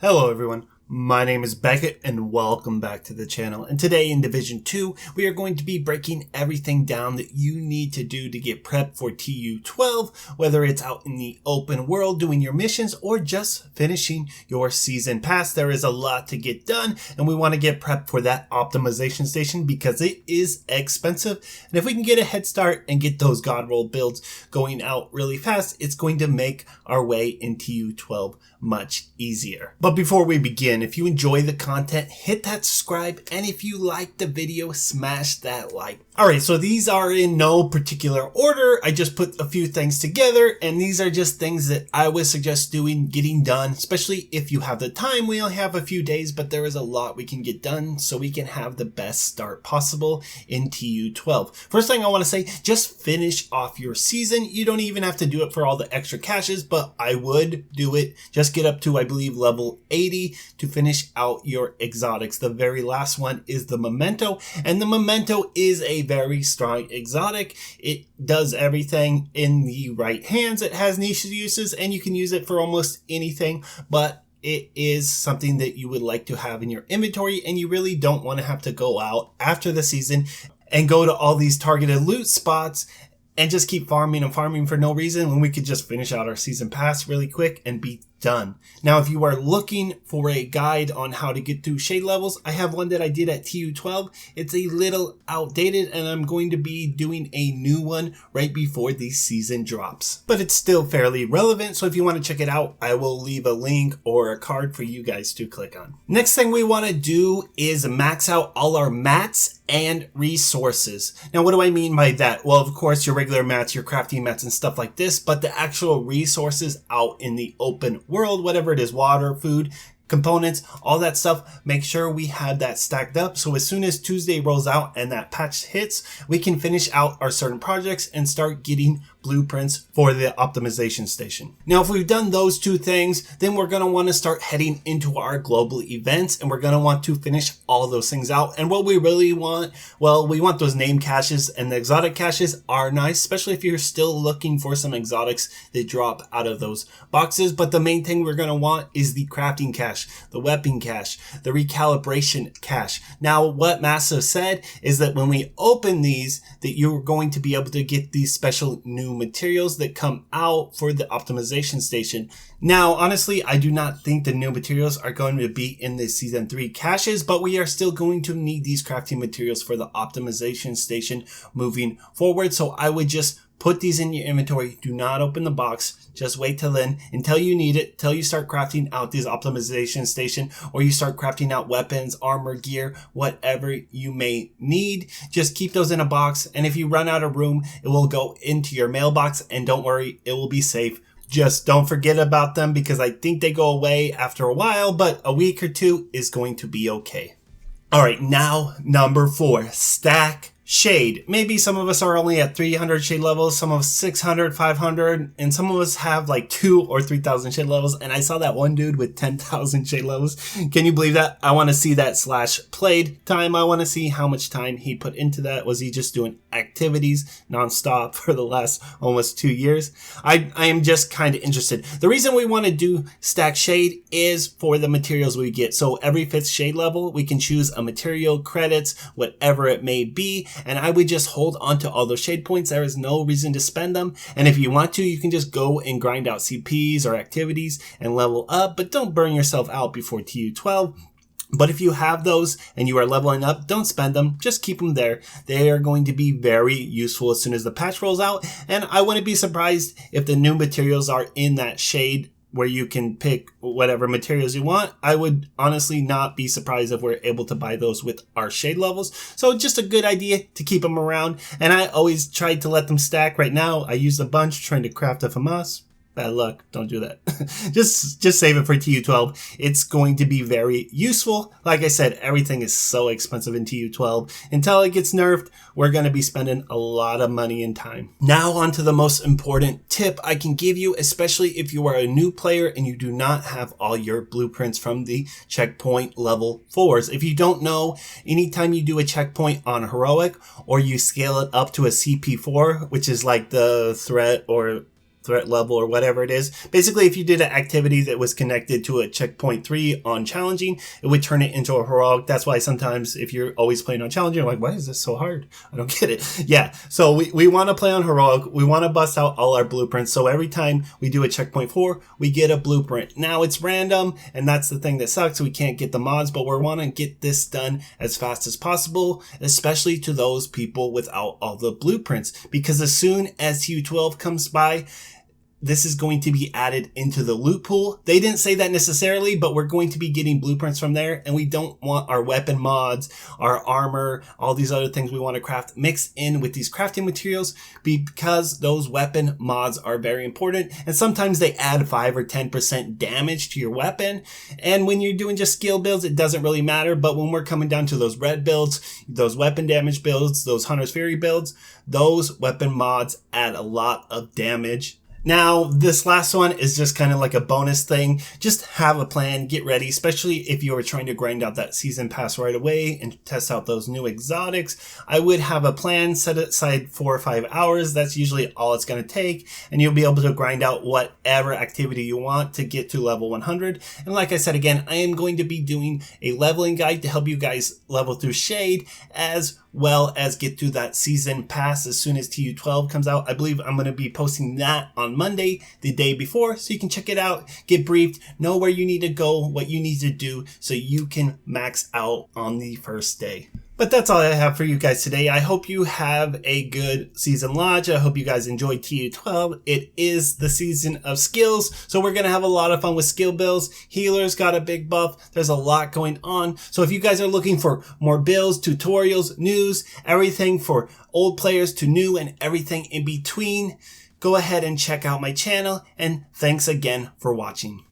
Hello everyone, my name is Beckett and welcome back to the channel. And today in Division 2, we are going to be breaking everything down that you need to do to get prepped for TU12, whether it's out in the open world doing your missions or just finishing your season pass. There is a lot to get done and we want to get prepped for that optimization station because it is expensive. And if we can get a head start and get those god roll builds going out really fast, it's going to make our way in TU12 much easier. But before we begin, if you enjoy the content, hit that subscribe, and if you like the video, smash that like. Alright, so these are in no particular order. I just put a few things together, and these are just things that I would suggest getting done, especially if you have the time. We only have a few days, but there is a lot we can get done so we can have the best start possible in TU12. First thing I want to say, just finish off your season. You don't even have to do it for all the extra caches, but I would do it. Just get up to, I believe, level 80 to finish out your exotics. The very last one is the Memento, and the Memento is a very strong exotic. It does everything in the right hands. It has niche uses, and you can use it for almost anything, but it is something that you would like to have in your inventory, and you really don't want to have to go out after the season and go to all these targeted loot spots and just keep farming and farming for no reason when we could just finish out our season pass really quick and be done. Now, if you are looking for a guide on how to get through shade levels, I have one that I did at TU12. It's a little outdated and I'm going to be doing a new one right before the season drops. But it's still fairly relevant, so if you want to check it out, I will leave a link or a card for you guys to click on. Next thing we want to do is max out all our mats and resources. Now, what do I mean by that? Well, of course, your regular mats, your crafting mats and stuff like this, but the actual resources out in the open world, whatever it is, water, food, components, all that stuff, make sure we have that stacked up. So as soon as Tuesday rolls out and that patch hits, we can finish out our certain projects and start getting blueprints for the optimization station. Now, if we've done those two things, then we're going to want to start heading into our global events, and we're going to want to finish all those things out. And what we really want, well, we want those name caches, and the exotic caches are nice, especially if you're still looking for some exotics that drop out of those boxes. But the main thing we're going to want is the crafting cache, the weapon cache, the recalibration cache. Now, what Massive said is that when we open these, that you're going to be able to get these special new materials that come out for the optimization station. Now, honestly, I do not think the new materials are going to be in the season 3 caches, but we are still going to need these crafting materials for the optimization station moving forward. So I would just put these in your inventory. Do not open the box. Just wait till then, until you need it, till you start crafting out this optimization station, or you start crafting out weapons, armor, gear, whatever you may need. Just keep those in a box, and if you run out of room, it will go into your mailbox, and don't worry, it will be safe. Just don't forget about them, because I think they go away after a while, but a week or two is going to be okay. Alright, now number 4, stack shade. Maybe some of us are only at 300 shade levels, some of us 600, 500, and some of us have like 2 or 3,000 shade levels. And I saw that one dude with 10,000 shade levels. Can you believe that? I want to see that /played time. I want to see how much time he put into that. Was he just doing activities nonstop for the last almost 2 years? I am just kind of interested. The reason we want to do stack shade is for the materials we get. So every 5th shade level, we can choose a material, credits, whatever it may be. And I would just hold on to all those shade points. There is no reason to spend them. And if you want to, you can just go and grind out CPs or activities and level up, but don't burn yourself out before TU12. But if you have those and you are leveling up, don't spend them. Just keep them there. They are going to be very useful as soon as the patch rolls out. And I wouldn't be surprised if the new materials are in that shade where you can pick whatever materials you want. I would honestly not be surprised if we're able to buy those with our shade levels. So just a good idea to keep them around. And I always try to let them stack. Right now, I used a bunch trying to craft a FAMAS. Bad luck. Don't do that. just save it for TU12. It's going to be very useful. Like I said, everything is so expensive in TU12. Until it gets nerfed, we're going to be spending a lot of money and time. Now on to the most important tip I can give you, especially if you are a new player and you do not have all your blueprints from the checkpoint level 4s. If you don't know, anytime you do a checkpoint on heroic or you scale it up to a CP4, which is like the threat or threat level or whatever it is. Basically, if you did an activity that was connected to a checkpoint 3 on challenging, it would turn it into a heroic. That's why sometimes if you're always playing on challenging, you're like, why is this so hard? I don't get it. Yeah, so we want to play on heroic. We want to bust out all our blueprints. So every time we do a checkpoint 4, we get a blueprint. Now it's random, and that's the thing that sucks. We can't get the mods, but we want to get this done as fast as possible, especially to those people without all the blueprints. Because as soon as TU12 comes by, this is going to be added into the loot pool. They didn't say that necessarily, but we're going to be getting blueprints from there, and we don't want our weapon mods, our armor, all these other things we want to craft mixed in with these crafting materials, because those weapon mods are very important, and sometimes they add 5 or 10% damage to your weapon. And when you're doing just skill builds, it doesn't really matter, but when we're coming down to those red builds, those weapon damage builds, those Hunter's Fury builds, those weapon mods add a lot of damage. Now, this last one is just kind of like a bonus thing. Just have a plan, get ready, especially if you are trying to grind out that season pass right away and test out those new exotics. I would have a plan, set aside 4 or 5 hours. That's usually all it's going to take, and you'll be able to grind out whatever activity you want to get to level 100. And like I said again, I am going to be doing a leveling guide to help you guys level through Shade, as well as get through that season pass as soon as TU12 comes out. I believe I'm going to be posting that on Monday, the day before, so you can check it out, get briefed, know where you need to go, what you need to do, so you can max out on the first day. But that's all I have for you guys today. I hope you have a good season launch. I hope you guys enjoyed TU12. It is the season of skills, so we're going to have a lot of fun with skill builds. Healers got a big buff. There's a lot going on. So if you guys are looking for more builds, tutorials, news, everything for old players to new and everything in between, go ahead and check out my channel. And thanks again for watching.